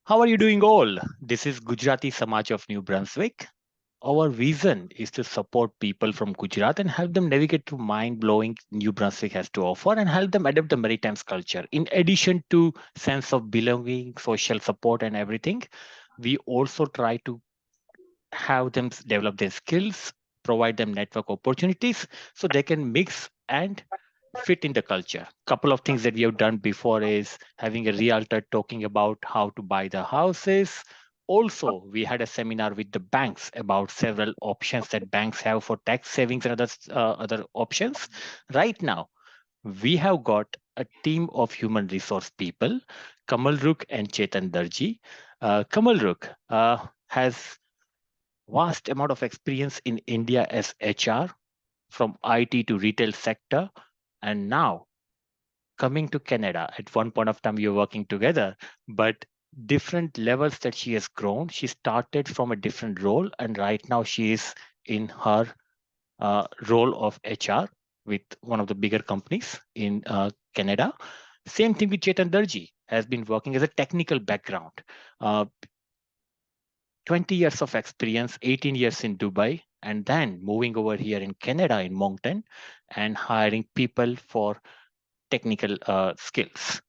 How are you doing all? This is Gujarati Samaj of New Brunswick. Our vision is to support people from Gujarat and help them navigate through mind-blowing New Brunswick has to offer and help them adapt the maritime culture. In addition to sense of belonging, social support and everything, we also try to have them develop their skills, provide them network opportunities so they can mix and fit in the culture. Couple of things that we have done before is having a realtor talking about how to buy the houses. Also, we had a seminar with the banks about several options that banks have for tax savings and other options. Right now, we have got a team of human resource people, Kamal Ruk and Chetan Darji. Kamal Ruk has vast amount of experience in India as HR from IT to retail sector, and now coming to Canada. At one point of time, we were working together, but different levels that she has grown. She started from a different role, and right now she is in her role of HR with one of the bigger companies in Canada. Same thing with Chetan Darji, has been working as a technical background. Uh, 20 years of experience, 18 years in Dubai, and then moving over here in Canada in Moncton and hiring people for technical skills.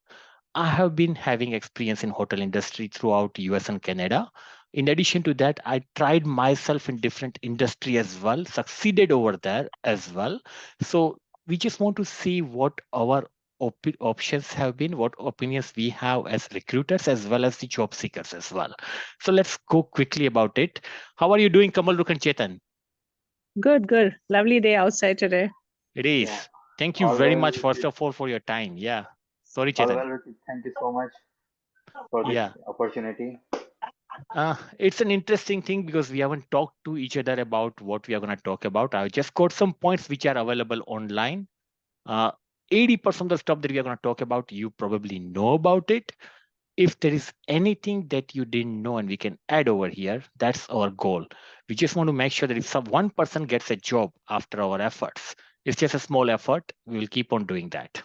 I have been having experience in hotel industry throughout US and Canada. In addition to that, I tried myself in different industry as well, succeeded over there as well. So we just want to see what our options have been, what opinions we have as recruiters as well as the job seekers as well. So let's go quickly about it. How are you doing, Kamal Ruk and Chetan? Good, good. Lovely day outside today. It Yeah, is. Thank you all very well, much, first Richard. of all, for your time. Yeah. Sorry, All Chetan. well, Richard. Thank you so much for this Yeah. opportunity. It's an interesting thing because we haven't talked to each other about what we are going to talk about. I just got some points which are available online. Uh, 80% of the stuff that we are going to talk about, you probably know about it. If there is anything that you didn't know and we can add over here, that's our goal. We just want to make sure that if one person gets a job after our efforts, it's just a small effort, we will keep on doing that.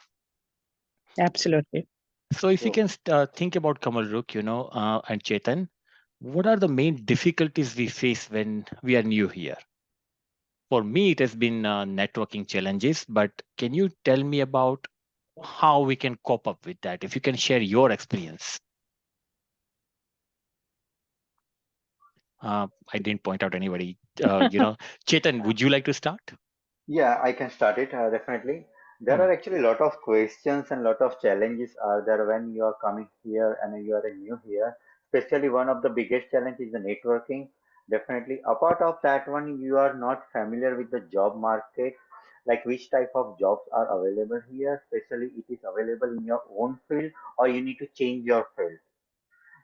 Absolutely. So if you So, can think about Kamal Ruk, and Chetan, what are the main difficulties we face when we are new here? For me, it has been networking challenges, but can you tell me about how we can cope up with that? If you can share your experience. I didn't point out anybody. Chetan, would you like to start? yeah, I can start it definitely. There Hmm. are actually a lot of questions and lot of challenges are there when you are coming here and you are new here. Especially one of the biggest challenge is the networking. Definitely. Apart of that one, you are not familiar with the job market, like which type of jobs are available here. Especially it is available in your own field or you need to change your field.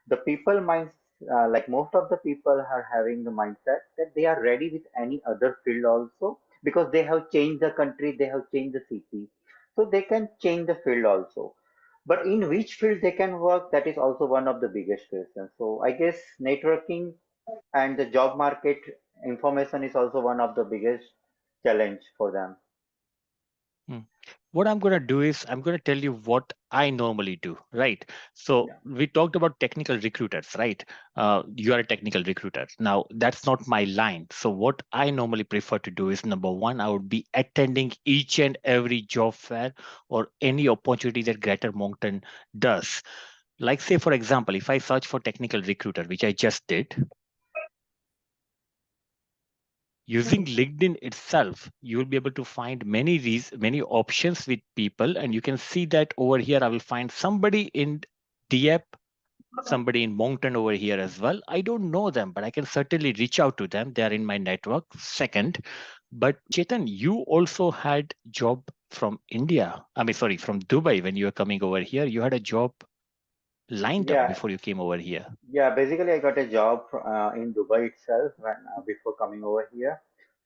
The people minds like most of the people are having the mindset that they are ready with any other field also because they have changed the country, they have changed the city, so they can change the field also. But in which field they can work, that is also one of the biggest questions. So I guess networking and the job market information is also one of the biggest challenge for them. Hmm. What I'm going to do is I'm going to tell you what I normally do, right? So Yeah. we talked about technical recruiters, right? You are a technical recruiter. Now, that's not my line. So what I normally prefer to do is number one, I would be attending each and every job fair or any opportunity that Greater Moncton does. Like say, for example, if I search for technical recruiter, which I just did, using LinkedIn itself, you will be able to find many options with people, and you can see that over here. I will find somebody in Dieppe, somebody in Moncton over here as well. I don't know them, but I can certainly reach out to them. They are in my network. Second, but Chetan, you also had job from India. I mean, sorry, from Dubai when you were coming over here. You had a job lined up Yeah, before you came over here. yeah, basically I got a job in Dubai itself when before coming over here.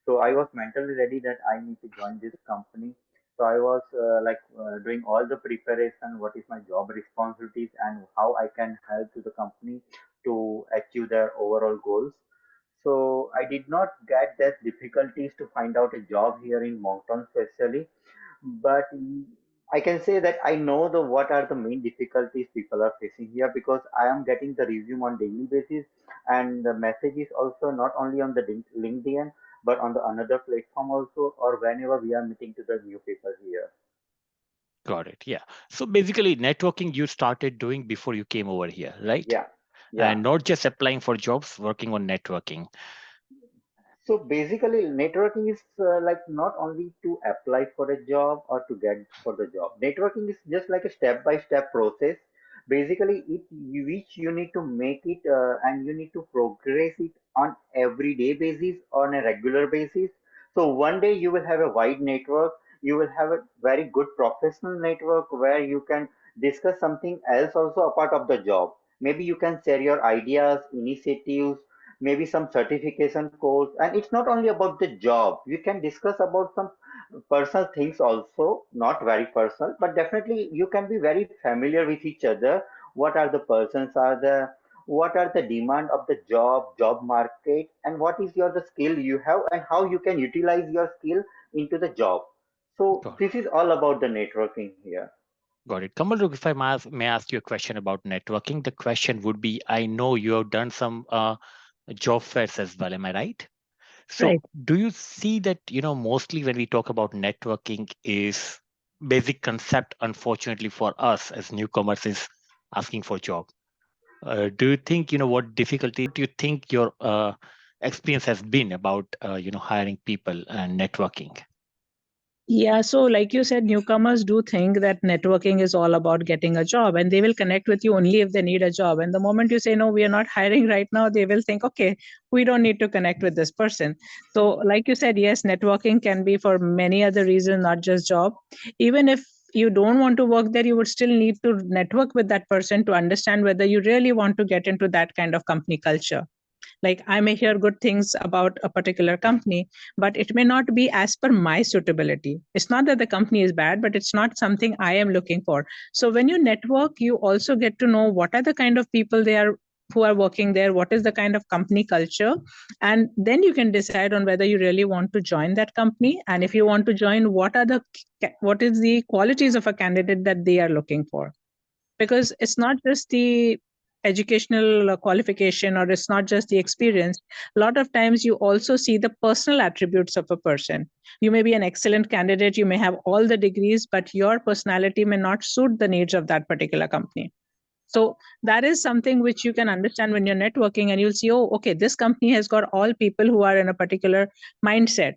So I was mentally ready that I need to join this company. So I was doing all the preparation, what is my job responsibilities and how I can help to the company to achieve their overall goals. So I did not get that difficulties to find out a job here in Moncton especially, but I can say that I know the what are the main difficulties people are facing here because I am getting the resume on daily basis, and the message is also not only on the LinkedIn but on the another platform also, or whenever we are meeting to the new people here. Got it. Yeah. So basically, networking you started doing before you came over here, right? Yeah, yeah. And not just applying for jobs, working on networking. So basically, networking is like not only to apply for a job or to get for the job. Networking is just like a step-by-step process. Basically, which you need to make it and you need to progress it on everyday basis, on a regular basis. So one day you will have a wide network. You will have a very good professional network where you can discuss something else also apart of the job. Maybe you can share your ideas, initiatives, maybe some certification course, and it's not only about the job. You can discuss about some personal things also, not very personal, but definitely you can be very familiar with each other. What are the persons are the, what are the demand of the job market, and what is your the skill you have and how you can utilize your skill into the job. So Got this is all about the networking here. Got it. Kamal, if I may ask you a question about networking, the question would be, I know you have done some job fairs as well. Am I right? So Right. do you see that, mostly when we talk about networking is basic concept, unfortunately for us as newcomers, is asking for job. Do you think, what difficulty do you think your experience has been about, hiring people and networking? Yeah, so like you said, newcomers do think that networking is all about getting a job, and they will connect with you only if they need a job. And the moment you say, no, we are not hiring right now, they will think, okay, we don't need to connect with this person. So, like you said, yes, networking can be for many other reasons, not just job. Even if you don't want to work there, you would still need to network with that person to understand whether you really want to get into that kind of company culture. Like, I may hear good things about a particular company, but it may not be as per my suitability. It's not that the company is bad, but it's not something I am looking for. So when you network, you also get to know what are the kind of people they are who are working there, what is the kind of company culture, and then you can decide on whether you really want to join that company. And if you want to join, what is the qualities of a candidate that they are looking for. Because it's not just the educational qualification, or it's not just the experience. A lot of times you also see the personal attributes of a person. You may be an excellent candidate, you may have all the degrees, but your personality may not suit the needs of that particular company. So that is something which you can understand when you're networking, and you'll see, oh, okay, this company has got all people who are in a particular mindset.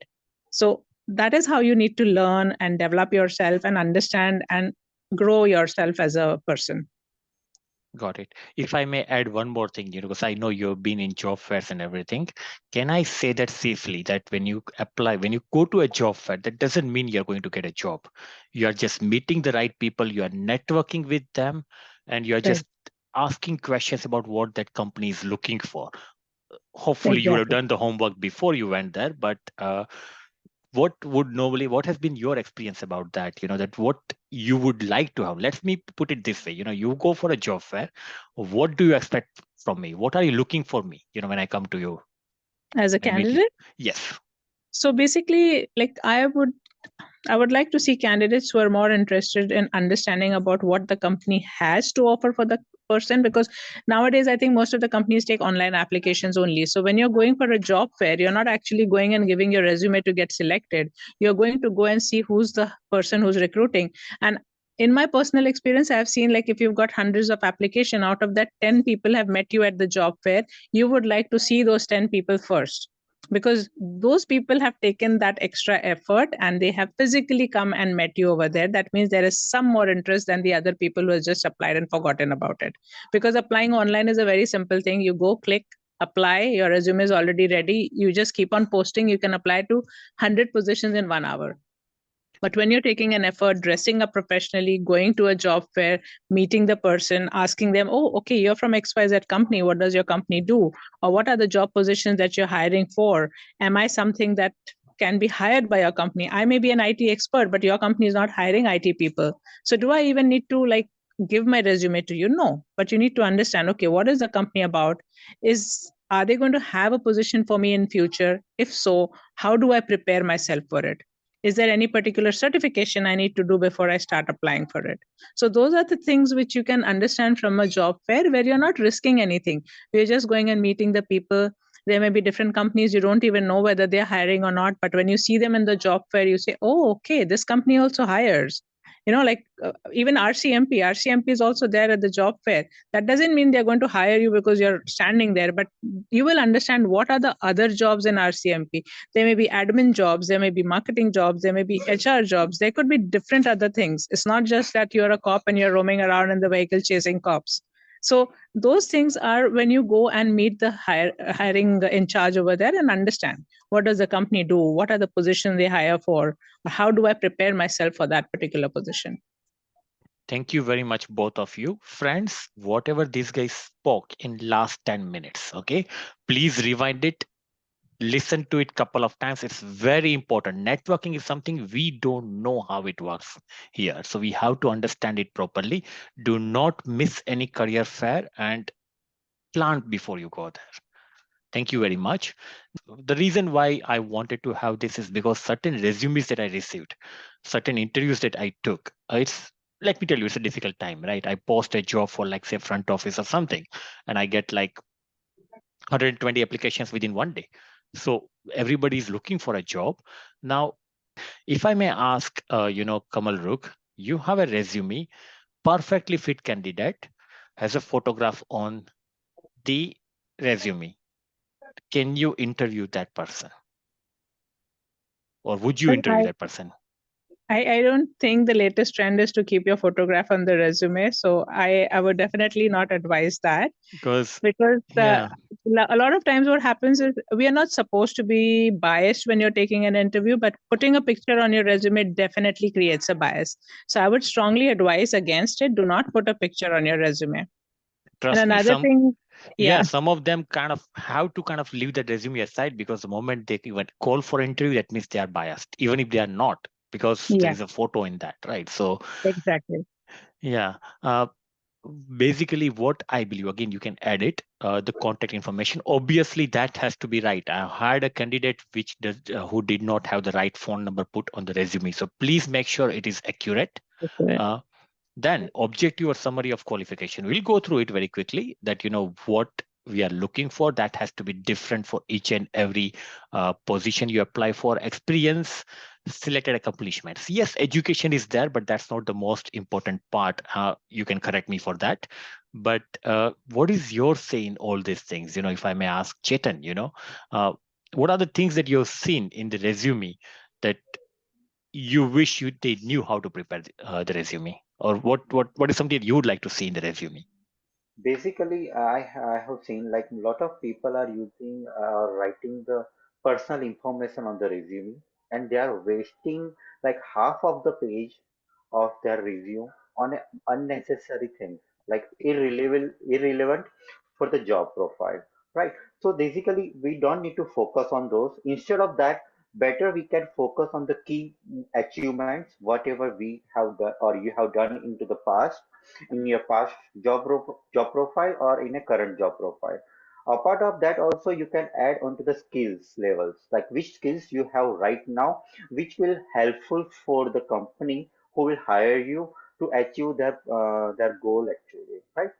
So that is how you need to learn and develop yourself and understand and grow yourself as a person. Got it. If I may add one more thing, because I know you've been in job fairs and everything, can I say that safely that when you apply, when you go to a job fair, that doesn't mean you're going to get a job. You are just meeting the right people, you are networking with them, and you're Right. just asking questions about what that company is looking for. Hopefully, you would have Exactly. done the homework before you went there, but what has been your experience about that, that what you would like to have? Let me put it this way, you go for a job fair, what do you expect from me? What are you looking for me, when I come to you As a and meet you? candidate, Yes. so basically, like, I would like to see candidates who are more interested in understanding about what the company has to offer for the person, because nowadays I think most of the companies take online applications only. So when you're going for a job fair, you're not actually going and giving your resume to get selected. You're going to go and see who's the person who's recruiting. And in my personal experience, I've seen, like, if you've got hundreds of application, out of that 10 people have met you at the job fair, you would like to see those 10 people first, because those people have taken that extra effort and they have physically come and met you over there. That means there is some more interest than the other people who has just applied and forgotten about it. Because applying online is a very simple thing. You go, click, apply, your resume is already ready, you just keep on posting. You can apply to 100 positions in 1 hour. But when you're taking an effort, dressing up professionally, going to a job fair, meeting the person, asking them, oh, okay, you're from XYZ company. What does your company do? Or what are the job positions that you're hiring for? Am I something that can be hired by your company? I may be an IT expert, but your company is not hiring IT people. So do I even need to, like, give my resume to you? No. But you need to understand, okay, what is the company about? Are they going to have a position for me in future? If so, how do I prepare myself for it? Is there any particular certification I need to do before I start applying for it? So those are the things which you can understand from a job fair, where you're not risking anything. You're just going and meeting the people. There may be different companies, you don't even know whether they're hiring or not, but when you see them in the job fair, you say, oh, okay, this company also hires. Like even RCMP is also there at the job fair. That doesn't mean they're going to hire you because you're standing there, but you will understand what are the other jobs in RCMP. There may be admin jobs, there may be marketing jobs, there may be HR jobs, there could be different other things. It's not just that you're a cop and you're roaming around in the vehicle chasing cops. So those things are when you go and meet the hiring in charge over there and understand what does the company do, what are the positions they hire for, how do I prepare myself for that particular position. Thank you very much, both of you. Friends, whatever these guys spoke in last 10 minutes, okay, please rewind it, listen to it couple of times. It's very important. Networking is something we don't know how it works here. So we have to understand it properly. Do not miss any career fair and plan before you go there. Thank you very much. The reason why I wanted to have this is because certain resumes that I received, certain interviews that I took, let me tell you, it's a difficult time, right? I post a job for like say front office or something, and I get like 120 applications within one day. So everybody is looking for a job. Now, if I may ask, Kamal Rook, you have a resume, perfectly fit candidate, has a photograph on the resume. Can you interview that person? Or would you interview that person? I don't think the latest trend is to keep your photograph on the resume. So I would definitely not advise that. Because a lot of times what happens is we are not supposed to be biased when you're taking an interview, but putting a picture on your resume definitely creates a bias. So I would strongly advise against it. Do not put a picture on your resume. Trust and me, another thing, some of them kind of have to kind of leave that resume aside, because the moment they even call for interview, that means they are biased, even if they are not, because there is a photo in that, right? So exactly. Yeah. Basically, what I believe, again, you can add it, the contact information. Obviously, that has to be right. I hired a candidate who did not have the right phone number put on the resume. So please make sure it is accurate. Then objective or summary of qualification. We'll go through it very quickly, that what we are looking for. That has to be different for each and every position you apply for. Experience, selected accomplishments. Yes, education is there, but that's not the most important part. You can correct me for that. But what is your say in all these things? If I may ask Chetan, what are the things that you've seen in the resume that you wish they knew how to prepare the resume? Or what is something that you would like to see in the resume? Basically, I have seen like a lot of people are using writing the personal information on the resume, and they are wasting like half of the page of their resume on unnecessary things like irrelevant for the job profile, right? So basically, we don't need to focus on those. Instead of that, better we can focus on the key achievements, whatever we have done or you have done into the past, in your past job profile or in a current job profile. Apart of that, also you can add onto the skills levels, like which skills you have right now, which will helpful for the company who will hire you to achieve their goal actually, right?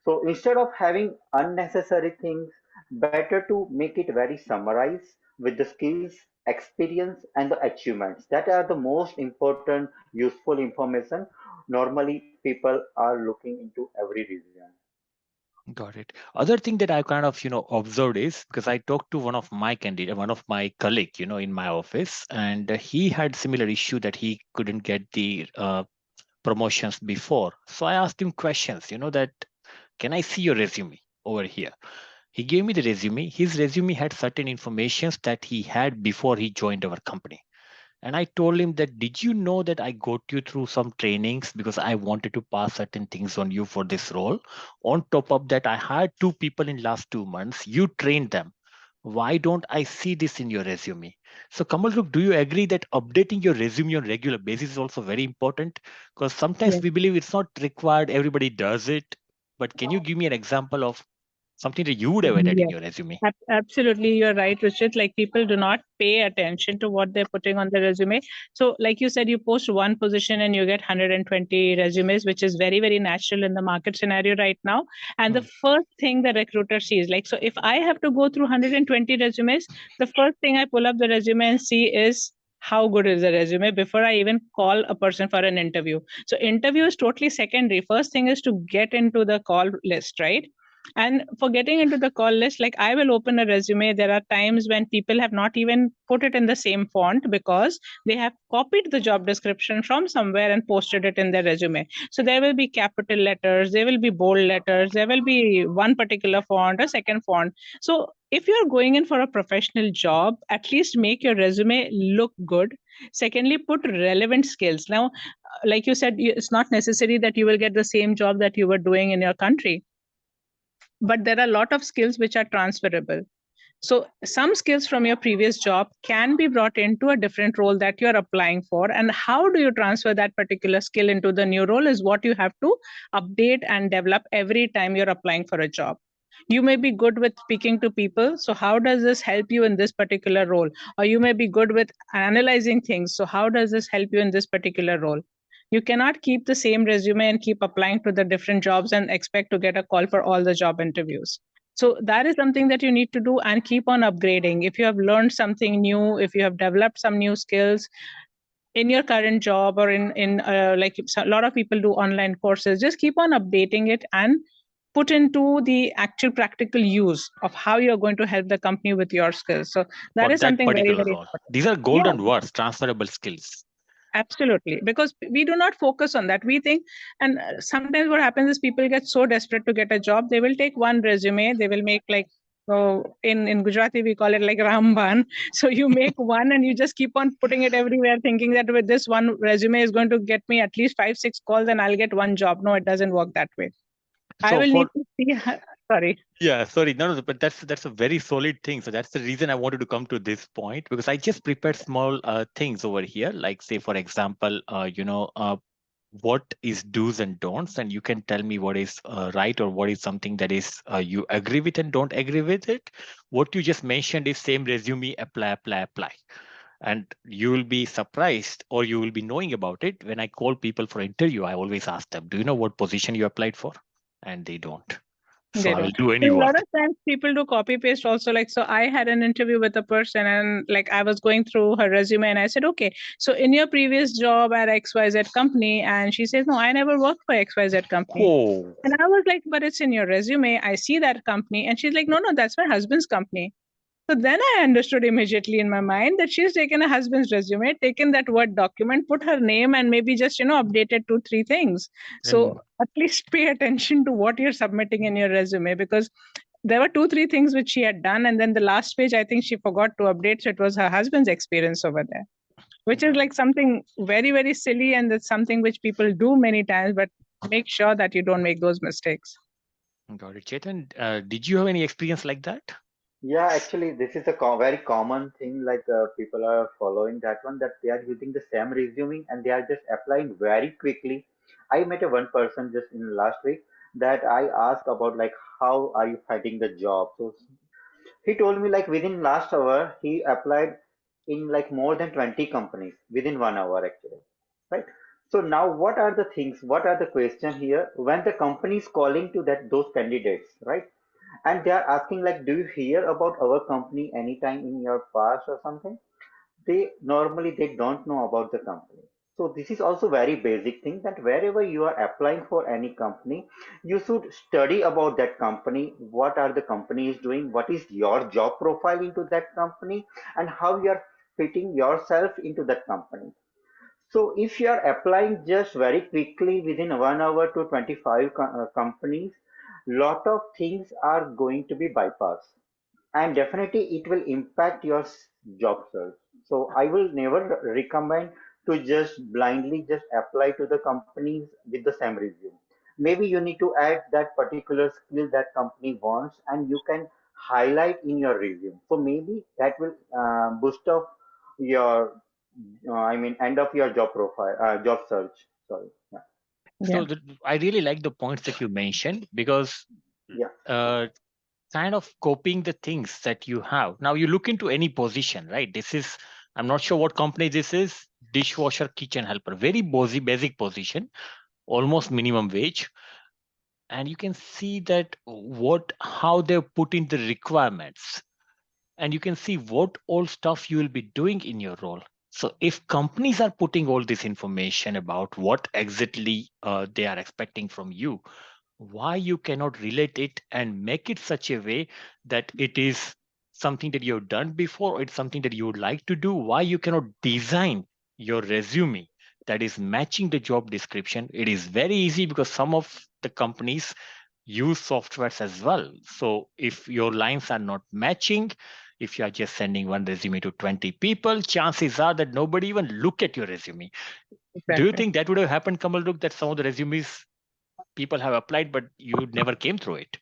So instead of having unnecessary things, better to make it very summarized with the skills, experience, and the achievements. That are the most important, useful information normally people are looking into every resume. Got it. Other thing that I kind of, observed is, because I talked to one of my colleague, in my office, and he had similar issue that he couldn't get the promotions before. So I asked him questions, that can I see your resume over here? He gave me the resume. His resume had certain informations that he had before he joined our company. And I told him that, did you know that I got you through some trainings because I wanted to pass certain things on you for this role? On top of that, I hired 2 people in last 2 months. You trained them. Why don't I see this in your resume? So Kamal, look, do you agree that updating your resume on regular basis is also very important? Because sometimes we believe it's not required, everybody does it. But can you give me an example of Something that you would have added in Yes. your resume. Absolutely, you're right, Richard. Like people do not pay attention to what they're putting on the resume. So, like you said, you post one position and you get 120 resumes, which is very, very natural in the market scenario right now. And the first thing the recruiter sees, like, so if I have to go through 120 resumes, the first thing I pull up the resume and see is how good is the resume before I even call a person for an interview. So, interview is totally secondary. First thing is to get into the call list, right? And for getting into the call list, like I will open a resume. There are times when people have not even put it in the same font because they have copied the job description from somewhere and posted it in their resume. So there will be capital letters, there will be bold letters, there will be one particular font, a second font. So if you're going in for a professional job, at least make your resume look good. Secondly, put relevant skills. Now, like you said, it's not necessary that you will get the same job that you were doing in your country, but there are a lot of skills which are transferable. So some skills from your previous job can be brought into a different role that you're applying for. And how do you transfer that particular skill into the new role is what you have to update and develop every time you're applying for a job. You may be good with speaking to people. So how does this help you in this particular role? Or you may be good with analyzing things. So how does this help you in this particular role? You cannot keep the same resume and keep applying to the different jobs and expect to get a call for all the job interviews. So that is something that you need to do and keep on upgrading. If you have learned something new, if you have developed some new skills in your current job or in like a lot of people do online courses, just keep on updating it and put into the actual practical use of how you're going to help the company with your skills. So that For is that something very, particular very role. important. These are Yeah. golden words, transferable skills. Absolutely, because we do not focus on that. We think, and sometimes what happens is people get so desperate to get a job, they will take one resume, they will make like, so in Gujarati we call it like Ramban. So you make one and you just keep on putting it everywhere, thinking that with this one resume is going to get me at least 5-6 calls and I'll get one job. No, it doesn't work that way. I So will for need to see. Sorry. Yeah, sorry, no, but that's a very solid thing. So that's the reason I wanted to come to this point, because I just prepared small things over here, like say for example, what is do's and don'ts, and you can tell me what is right or what is something that is you agree with and don't agree with it. What you just mentioned is same resume, apply, apply, apply. And you will be surprised, or you will be knowing about it. When I call people for interview, I always ask them, do you know what position you applied for? And they don't. So They I will don't. do So any a lot work. of times people do copy paste also. Like, so I had an interview with a person and like I was going through her resume and I said, okay, so in your previous job at XYZ company, and she says, no, I never worked for XYZ company. Oh, And I was like, but it's in your resume. I see that company. And she's like, no, that's my husband's company. So then I understood immediately in my mind that she's taken a husband's resume, taken that Word document, put her name, and maybe just, updated 2-3 things. and So at least pay attention to what you're submitting in your resume, because there were 2-3 things which she had done. And then the last page, I think she forgot to update. So it was her husband's experience over there, which is like something very, very silly. And that's something which people do many times, but make sure that you don't make those mistakes. got it. Chetan, did you have any experience like that? Yeah, actually, this is a very common thing. Like people are following that one, that they are using the same resume and they are just applying very quickly. I met a one person just in last week that I asked about like how are you finding the job. So he told me like within last hour he applied in like more than 20 companies within 1 hour actually, right? So now what are the things? What are the question here when the company is calling to that those candidates, right? And they are asking like, do you hear about our company anytime in your past or something? They don't know about the company. So this is also very basic thing, that wherever you are applying for any company, you should study about that company. What are the companies doing? What is your job profile into that company, and how you are fitting yourself into that company. So if you are applying just very quickly within 1 hour to 25 companies, lot of things are going to be bypassed, and definitely it will impact your job search. So I will never recommend to just blindly just apply to the companies with the same resume. Maybe you need to add that particular skill that company wants, and you can highlight in your resume. So maybe that will boost up your I mean end of your job profile, job search, sorry. So I really like the points that you mentioned, because Yeah. uh, kind of copying the things that you have. Now you look into any position, right? This is, I'm not sure what company this is, dishwasher, kitchen helper, very basic position, almost minimum wage. And you can see that how they've put in the requirements, and you can see what all stuff you will be doing in your role. So if companies are putting all this information about what exactly they are expecting from you, why you cannot relate it and make it such a way that it is something that you've done before, or it's something that you would like to do? Why you cannot design your resume that is matching the job description? It is very easy, because some of the companies use softwares as well. So if your lines are not matching, if you are just sending one resume to 20 people, chances are that nobody even look at your resume. Do you Exactly. think that would have happened, Kamal Ruk, that some of the resumes people have applied, but you never came through it?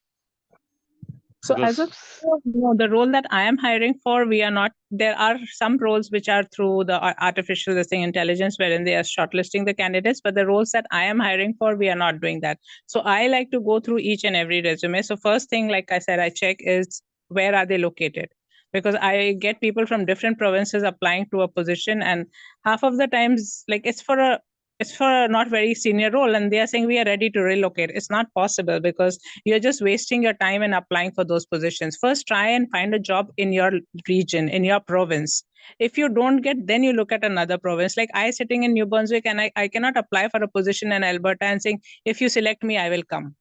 So as of Because the role that I am hiring for, we are not. There are some roles which are through the artificial intelligence, wherein they are shortlisting the candidates. But the roles that I am hiring for, we are not doing that. So I like to go through each and every resume. So first thing, like I said, I check is where are they located, because I get people from different provinces applying to a position, and half of the times, like it's for a not very senior role, and they are saying we are ready to relocate. It's not possible, because you're just wasting your time in applying for those positions. First, try and find a job in your region, in your province. If you don't get, then you look at another province. Like I sitting in New Brunswick, and I cannot apply for a position in Alberta and saying, if you select me, I will come.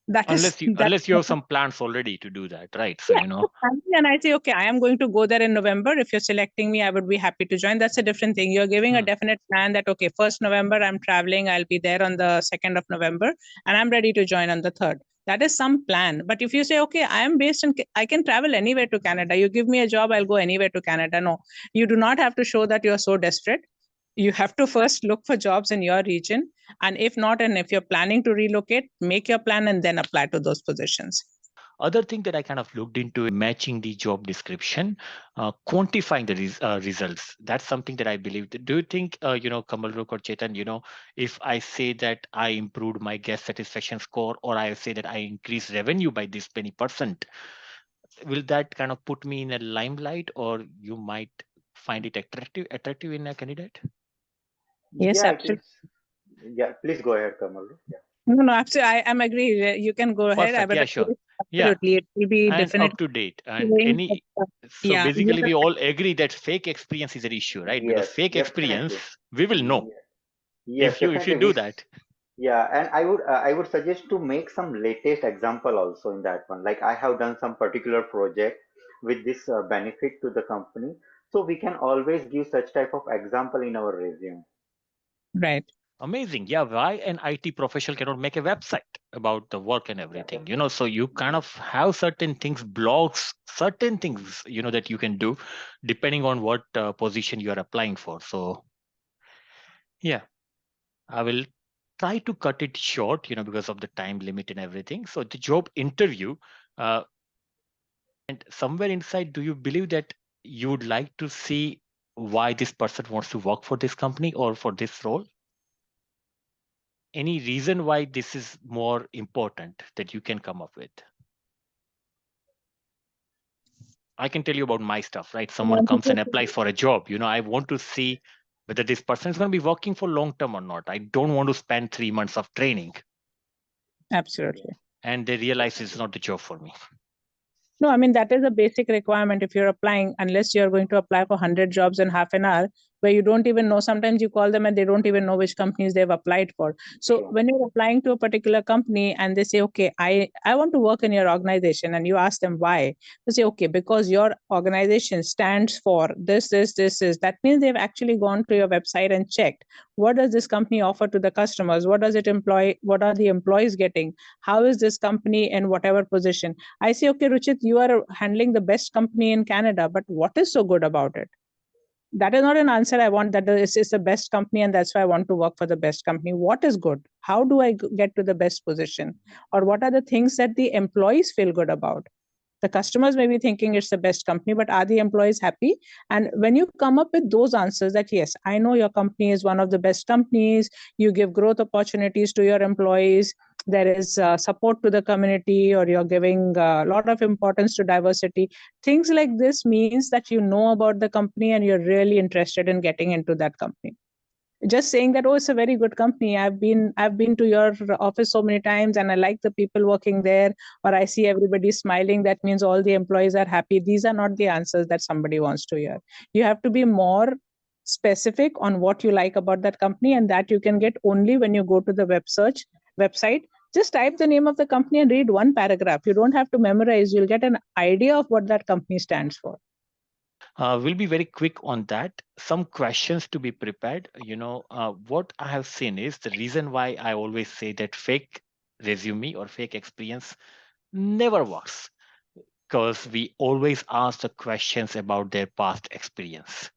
That is that. unless you have some plans already to do that, right? So And I say, okay, I am going to go there in November. If you're selecting me, I would be happy to join. That's a different thing. You're giving a definite plan that, okay, 1st November, I'm traveling. I'll be there on the 2nd of November, and I'm ready to join on the 3rd. That is some plan. But if you say, okay, I am based in, I can travel anywhere to Canada. You give me a job, I'll go anywhere to Canada. No, you do not have to show that you're so desperate. You have to first look for jobs in your region. And if not, and if you're planning to relocate, make your plan and then apply to those positions. other thing that I kind of looked into, matching the job description, quantifying the results. That's something that I believe. Do you think, Kamal Ruk or Chetan, if I say that I improved my guest satisfaction score, or I say that I increased revenue by this many percent, will that kind of put me in a limelight, or you might find it attractive in a candidate? Yes, Yeah, it absolutely. is. Yeah, please go ahead, Kamal. Yeah. No, absolutely. I am agree. You can go ahead. Perfect. But Yeah, sure. Yeah, absolutely, it will be and up definitely to date. And doing. so Yeah, basically, we all agree that fake experience is an issue, right? Because Yes, fake experience, definitely. we will know Yes, yes, if you definitely. do that. Yeah, and I would suggest to make some latest example also in that one. Like I have done some particular project with this benefit to the company, so we can always give such type of example in our resume. right. Amazing. Yeah, why an IT professional cannot make a website about the work and Yeah, everything? So you kind of have certain things, blogs, certain things, that you can do depending on what position you are applying for. So yeah, I will try to cut it short, because of the time limit and everything. So the job interview, uh, and somewhere inside, do you believe that you would like to see why this person wants to work for this company or for this role? Any reason why this is more important that you can come up with? I can tell you about my stuff, right? Someone comes and applies for a job. I want to see whether this person is going to be working for long term or not. I don't want to spend 3 months of training yeah, Absolutely. and they realize it's definitely. not the job for me. No, I mean, that is a basic requirement if you're applying, unless you're going to apply for 100 jobs in half an hour, where you don't even know. Sometimes you call them and they don't even know which companies they've applied for. So True. when you're applying to a particular company and they say, okay, I want to work in your organization, and you ask them why, they say, okay, because your organization stands for this. That means they've actually gone to your website and checked what does this company offer to the customers? What does it employ? What are the employees getting? How is this company in whatever position? I say, okay, Ruchit, you are handling the best company in Canada, but what is so good about it? That is not an answer I want. That is the best company, and that's why I want to work for the best company. What is good? How do I get to the best position? Or what are the things that the employees feel good about? The customers may be thinking it's the best company, but are the employees happy? And when you come up with those answers that, yes, I know your company is one of the best companies, you give growth opportunities to your employees, there is support to the community, or you're giving a lot of importance to diversity. Things like this means that you know about the company and you're really interested in getting into that company. Just saying that, oh, it's a very good company, I've been to your office so many times and I like the people working there, or I see everybody smiling, that means all the employees are happy. These are not the answers that somebody wants to hear. You have to be more specific on what you like about that company, and that you can get only when you go to the website. Just type the name of the company and read one paragraph. You don't have to memorize. You'll get an idea of what that company stands for. We'll be very quick on that. Some questions to be prepared. What I have seen is the reason why I always say that fake resume or fake experience never works, because we always ask the questions about their past experience.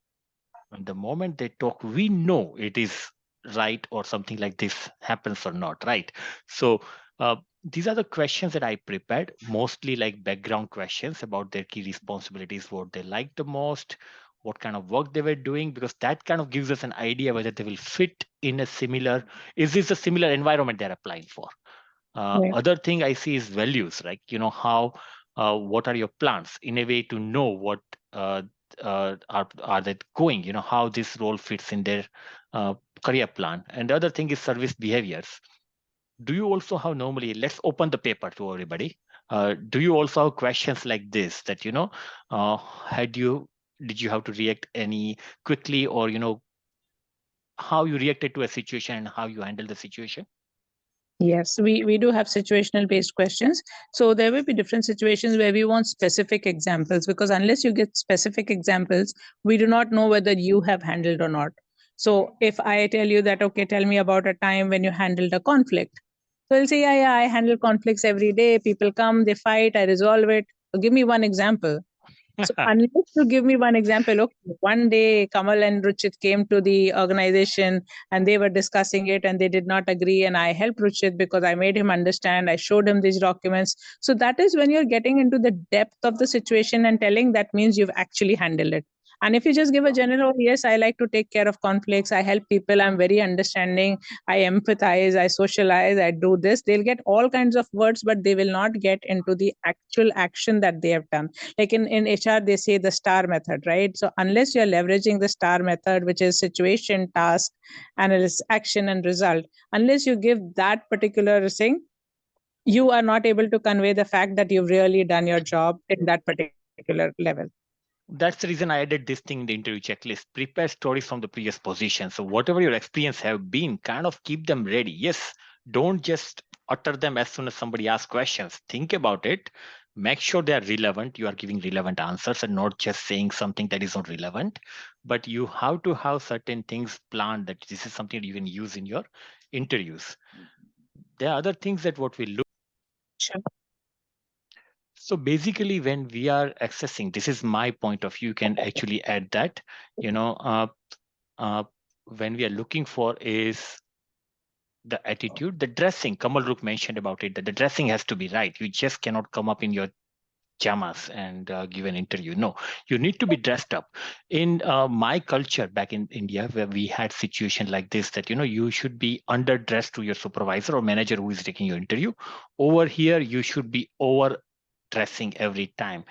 And the moment they talk, we know it is right or something like this happens or not, right? So these are the questions that I prepared, mostly like background questions about their key responsibilities, what they like the most, what kind of work they were doing, because that kind of gives us an idea whether they will fit in a similar, is this a similar environment they're applying for. Right. Other thing I see is values, like, how, what are your plans in a way to know what are they going, how this role fits in their career plan. And the other thing is service behaviors. Do you also have normally, let's open the paper to everybody. Do you also have questions like this that, did you have to react any quickly, or, how you reacted to a situation and how you handle the situation? Yes, we do have situational based questions. So there will be different situations where we want specific examples, because unless you get specific examples, we do not know whether you have handled or not. So if I tell you that, okay, tell me about a time when you handled a conflict. So I'll say, yeah, I handle conflicts every day. People come, they fight, I resolve it. So give me one example. So unless you give me one example, okay, one day Kamal and Ruchit came to the organization and they were discussing it and they did not agree. And I helped Ruchit because I made him understand. I showed him these documents. So that is when you're getting into the depth of the situation and telling, that means you've actually handled it. And if you just give a general, oh, yes, I like to take care of conflicts, I help people, I'm very understanding, I empathize, I socialize, I do this, they'll get all kinds of words, but they will not get into the actual action that they have done. Like in HR, they say the STAR method, right? So unless you're leveraging the STAR method, which is situation, task, analysis, action, and result, unless you give that particular thing, you are not able to convey the fact that you've really done your job in that particular level. That's the reason I added this thing in the interview checklist. Prepare stories from the previous position. So whatever your experience have been, kind of keep them ready. Yes, don't just utter them as soon as somebody asks questions. Think about it. Make sure they are relevant. You are giving relevant answers and not just saying something that is not relevant. But you have to have certain things planned, that this is something that you can use in your interviews. There are other things that what we look. Sure. So basically, when we are accessing, this is my point of view, you can actually add that, you know, when we are looking for is the attitude, the dressing. Kamal Rook mentioned about it, that the dressing has to be right. You just cannot come up in your jamas and give an interview. No, you need to be dressed up. In my culture back in India, where we had situation like this, that, you should be underdressed to your supervisor or manager who is taking your interview. Over here, you should be over dressing every time.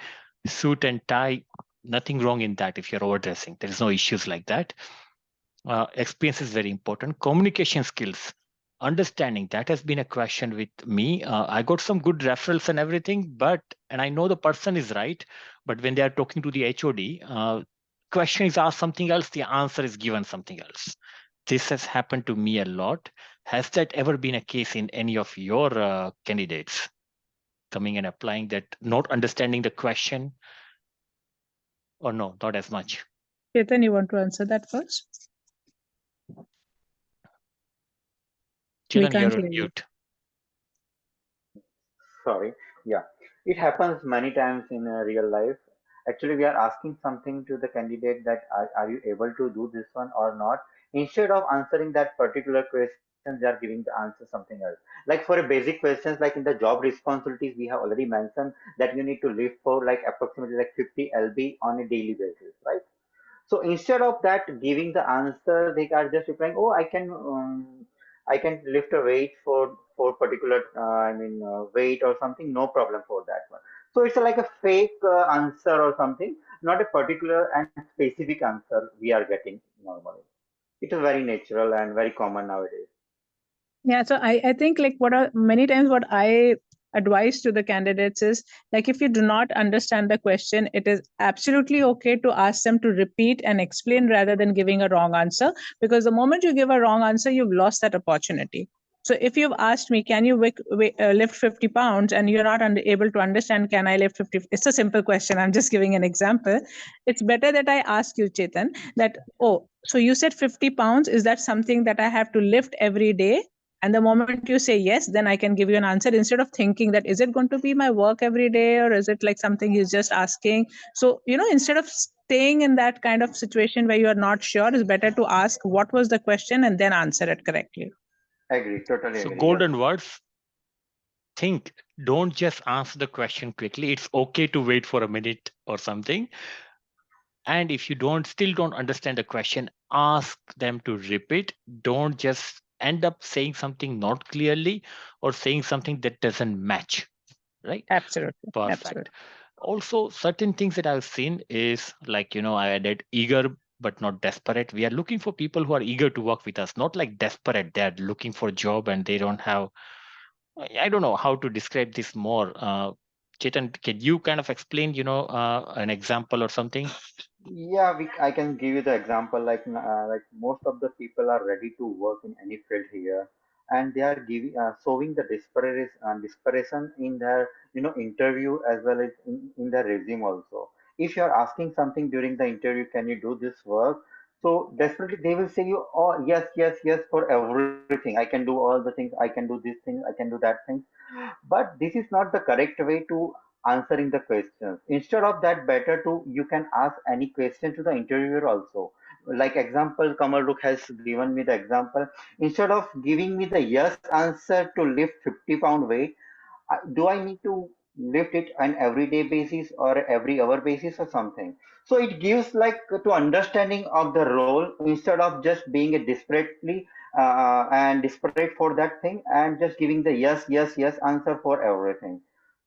Suit and tie, nothing wrong in that. If you're overdressing, there is no issues like that. Experience is very important. Communication skills, understanding, that has been a question with me. I got some good referrals and everything, and I know the person is right, but when they are talking to the HOD, question is asked something else, the answer is given something else. This has happened to me a lot. Has that ever been a case in any of your candidates coming and applying, that not understanding the question, or no, not as much? Chetan, you want to answer that first? We Chetan, can't you're on hear you. mute. Sorry. Yeah, it happens many times in real life. Actually, we are asking something to the candidate, that are you able to do this one or not? Instead of answering that particular question, question, they are giving the answer something else. Like for a basic questions, like in the job responsibilities, we have already mentioned that you need to lift for like approximately like 50 lb on a daily basis, right? So instead of that giving the answer, they are just replying, "Oh, I can lift a weight for particular, weight or something. No problem for that one." So it's like a fake answer or something, not a particular and specific answer we are getting normally. It is very natural and very common nowadays. Yeah, so I think like what are many times what I advise to the candidates is like if you do not understand the question, it is absolutely okay to ask them to repeat and explain rather than giving a wrong answer, because the moment you give a wrong answer, you've lost that opportunity. So if you've asked me, can you lift 50 pounds, and you're not able to understand, can I lift 50? It's a simple question. I'm just giving an example. It's better that I ask you, Chetan, that, oh, so you said 50 pounds. Is that something that I have to lift every day? And the moment you say yes, then I can give you an answer, instead of thinking that is it going to be my work every day, or is it like something he's just asking. So instead of staying in that kind of situation where you are not sure, it's better to ask what was the question and then answer it correctly. Agree, totally So agree. Yes. golden words, think, don't just answer the question quickly. It's okay to wait for a minute or something. And if you still don't understand the question, ask them to repeat. Don't just end up saying something not clearly or saying something that doesn't match, right? Absolutely. Perfect. Absolutely. Also, certain things that I've seen is like, I added eager but not desperate. We are looking for people who are eager to work with us, not like desperate. They're looking for a job and they don't have, I don't know how to describe this more. Chetan, can you kind of explain, an example or something? Yeah, I can give you the example like most of the people are ready to work in any field here, and they are giving showing the desperation in their interview as well as in their resume also. If you are asking something during the interview, can you do this work? So definitely they will say you, oh yes, yes, yes, for everything. I can do all the things. I can do these things. I can do that thing. But this is not the correct way to answering the questions. Instead of that, better to you can ask any question to the interviewer also. Like example, Kamal Rukh has given me the example. Instead of giving me the yes answer to lift 50-pound weight, do I need to lift it on everyday basis or every hour basis or something? So it gives like to understanding of the role instead of just being a desperately and desperate for that thing and just giving the yes, yes, yes answer for everything.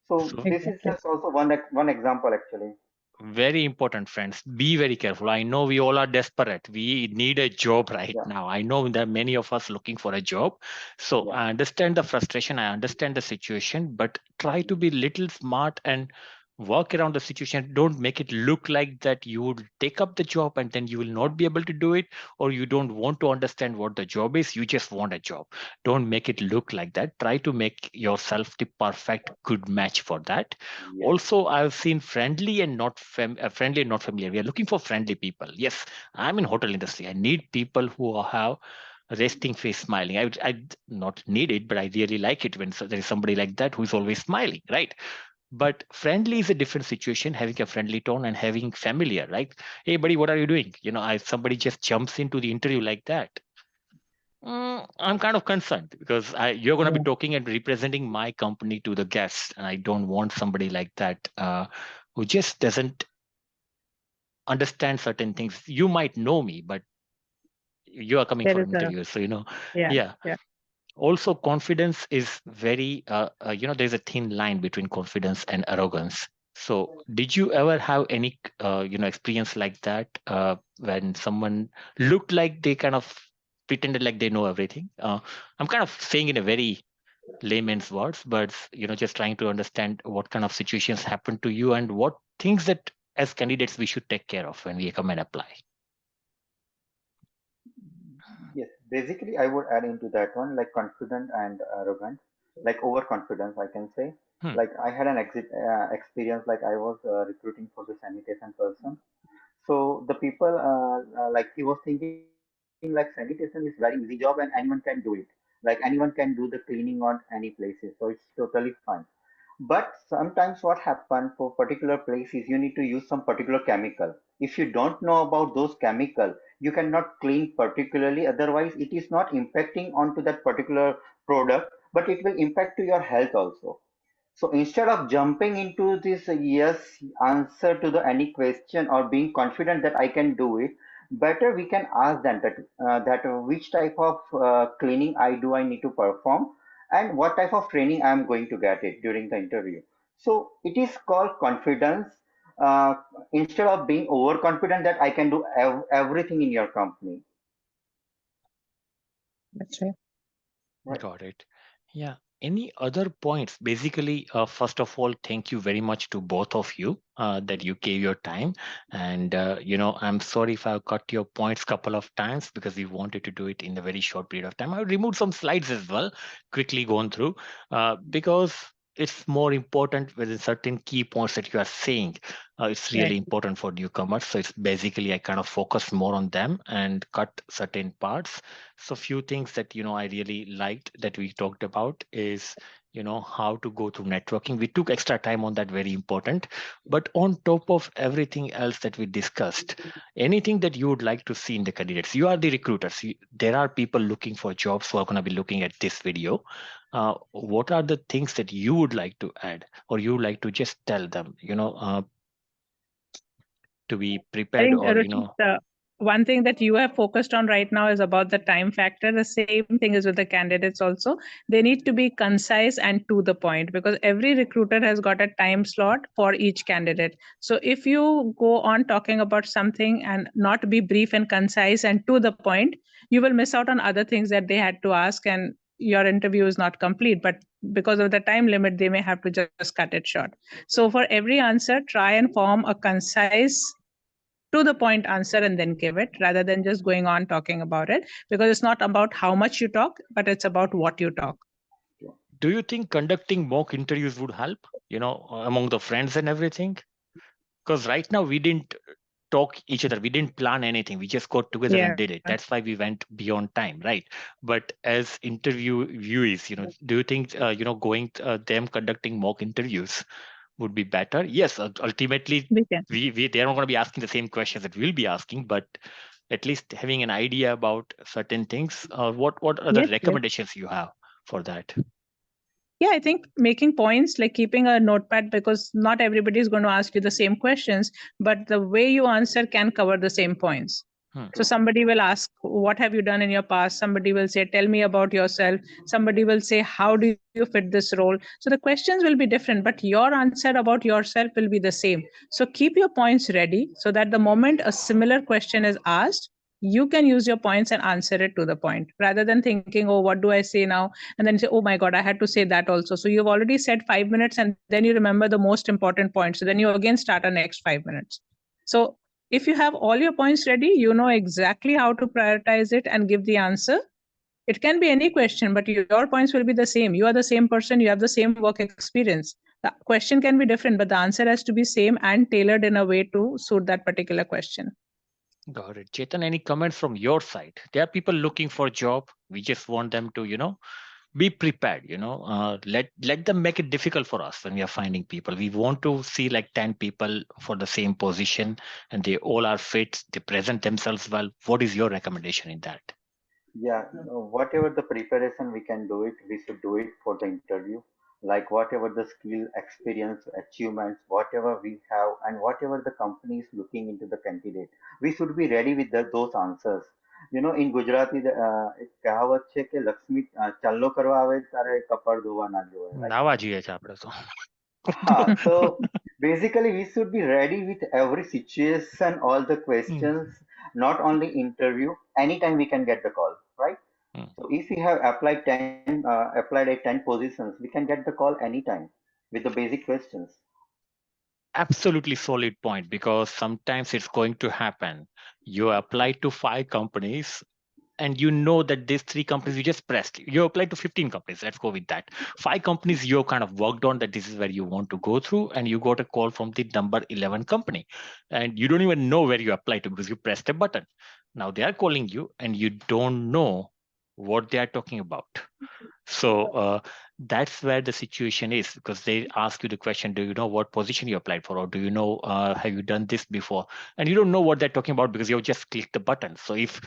So So this is Exactly. just also one example actually. very important, friends. Be very careful. I know we all are desperate. We need a job right Yeah, now. I know there are many of us looking for a job. So yeah, I understand the frustration. I understand the situation, but try to be little smart and work around the situation. Don't make it look like that you would take up the job and then you will not be able to do it, or you don't want to understand what the job is. You just want a job. Don't make it look like that. Try to make yourself the perfect good match for that. yes, Also, I've seen friendly and not friendly and not familiar. We are looking for friendly people. Yes, I'm in hotel industry. I need people who have resting face, smiling. I not need it, but I really like it when there is somebody like that who is always smiling, right? But friendly is a different situation. Having a friendly tone and having familiar, right? Hey, buddy, what are you doing? Somebody just jumps into the interview like that. I'm kind of concerned because you're going to be Yeah. talking and representing my company to the guests, and I don't want somebody like that who just doesn't understand certain things. You might know me, but you are coming There for is an a interview, so yeah. yeah. Yeah. Also, confidence is very there's a thin line between confidence and arrogance. So did you ever have any experience like that when someone looked like they kind of pretended like they know everything? I'm kind of saying in a very layman's words, but just trying to understand what kind of situations happen to you and what things that as candidates we should take care of when we come and apply. yes. Basically, I would add into that one like confident and arrogant, like overconfidence, I can say. Hmm. Like I had an experience like I was recruiting for the sanitation person. So the people like he was thinking like sanitation is very easy job and anyone can do it. Like anyone can do the cleaning on any places, so it's totally fine. But sometimes what happen for particular places, you need to use some particular chemical. If you don't know about those chemical, you cannot clean particularly, otherwise it is not impacting onto that particular product, but it will impact to your health also. So instead of jumping into this yes answer to the any question or being confident that I can do it, better we can ask them that which type of cleaning I need to perform, and what type of training I am going to get it during the interview. So it is called confidence, uh, instead of being overconfident that I can do everything in your company. That's right. Right. Got it. Yeah. Any other points? Basically, first of all, thank you very much to both of you that you gave your time. And, I'm sorry if I've cut your points couple of times because we wanted to do it in a very short period of time. I removed some slides as well, quickly gone through, because it's more important with certain key points that you are saying. It's Right. really important for newcomers. So it's basically, I kind of focus more on them and cut certain parts. So few things that I really liked that we talked about is how to go through networking. We took extra time on that, very important. But on top of everything else that we discussed, anything that you would like to see in the candidates, you are the recruiters. There are people looking for jobs who are going to be looking at this video. What are the things that you would like to add, or you would like to just tell them, to be I prepared, think, or Ruchit, one thing that you have focused on right now is about the time factor. The same thing is with the candidates also. They need to be concise and to the point, because every recruiter has got a time slot for each candidate. So if you go on talking about something and not be brief and concise and to the point, you will miss out on other things that they had to ask, and your interview is not complete. But because of the time limit, they may have to just cut it short. So for every answer, try and form a concise, to the point answer and then give it, rather than just going on talking about it, because it's not about how much you talk, but it's about what you talk. do you think conducting mock interviews would help, among the friends and everything? Because right now we didn't talk each other, we didn't plan anything, we just got together Yeah. and did it. That's why we went beyond time, right? But as interview viewees, do you think going them conducting mock interviews would be better? Yes, ultimately We can. they're not going to be asking the same questions that we'll be asking, but at least having an idea about certain things. What other Yes, yes. recommendations you have for that? Yeah, I think making points, like keeping a notepad, because not everybody is going to ask you the same questions, but the way you answer can cover the same points. So True. somebody will ask, what have you done in your past? Somebody will say, tell me about yourself. Somebody will say, how do you fit this role? So the questions will be different, but your answer about yourself will be the same. So keep your points ready so that the moment a similar question is asked, you can use your points and answer it to the point, rather than thinking, oh, what do I say now? And then say, oh my God, I had to say that also. So you've already said 5 minutes and then you remember the most important point. So then you again start a next 5 minutes. So if you have all your points ready, you know exactly how to prioritize it and give the answer. It can be any question, but your points will be the same. You are the same person, you have the same work experience. The question can be different, but the answer has to be same and tailored in a way to suit that particular question. Got it. Chetan, any comments from your side? There are people looking for a job. We just want them to, be prepared, let them make it difficult for us when we are finding people. We want to see like 10 people for the same position and they all are fit, they present themselves well. What is your recommendation in that? Yeah, whatever the preparation we can do it, we should do it for the interview. Like whatever the skill, experience, achievements, whatever we have, and whatever the company is looking into the candidate, we should be ready with those answers. In Gujarati, એક કહાવત છે કે લક્ષ્મી ચાલ્લો કરવા આવે ત્યારે કપાળ ધોવા ના જોવે, right? નાવા જોઈએ છે આપણે તો. So basically, we should be ready with every situation, all the Mm, questions, not only interview. Anytime we can get the call, right? mm. So if we have applied at 10 positions, we can get the call anytime with the basic questions. Absolutely solid point, because sometimes it's going to happen. You apply to 5 companies and you know that these 3 companies you just pressed, you applied to 15 companies, let's go with that. 5 companies you kind of worked on that this is where you want to go through, and you got a call from the number 11 company and you don't even know where you applied to because you pressed a button. Now they are calling you and you don't know what they are talking about. So that's where the situation is, because they ask you the question, do you know what position you applied for, or do you know, have you done this before? And you don't know what they're talking about because you've just clicked the button. So if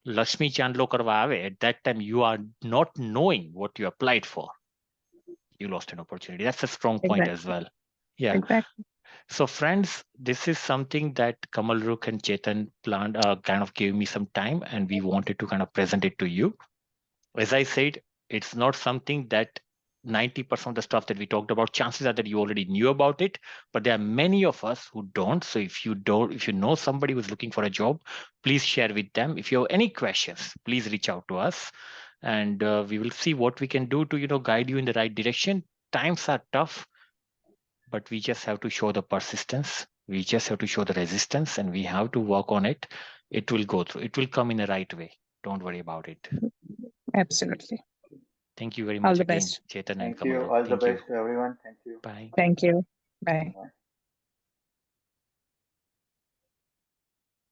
Lakshmi Chandlo Karwa Aave, at that time you are not knowing what you applied for, you lost an opportunity. That's a strong point as well. Yeah. Exactly. So friends, this is something that Kamal Rukh and Chetan planned, kind of gave me some time, and we wanted to kind of present it to you. As I said, it's not something that 90% of the stuff that we talked about, chances are that you already knew about it, but there are many of us who don't. So if you know somebody who's looking for a job, please share with them. If you have any questions, please reach out to us, and we will see what we can do to, guide you in the right direction. Times are tough, but we just have to show the persistence. We just have to show the resistance, and we have to work on it. It will go through. It will come in the right way. Don't worry about it. Absolutely. Thank you very All much the again, best. Chetan and Thank Kamal. you. All the Thank you. best to everyone. Thank you. Bye. Thank you. Bye. Bye.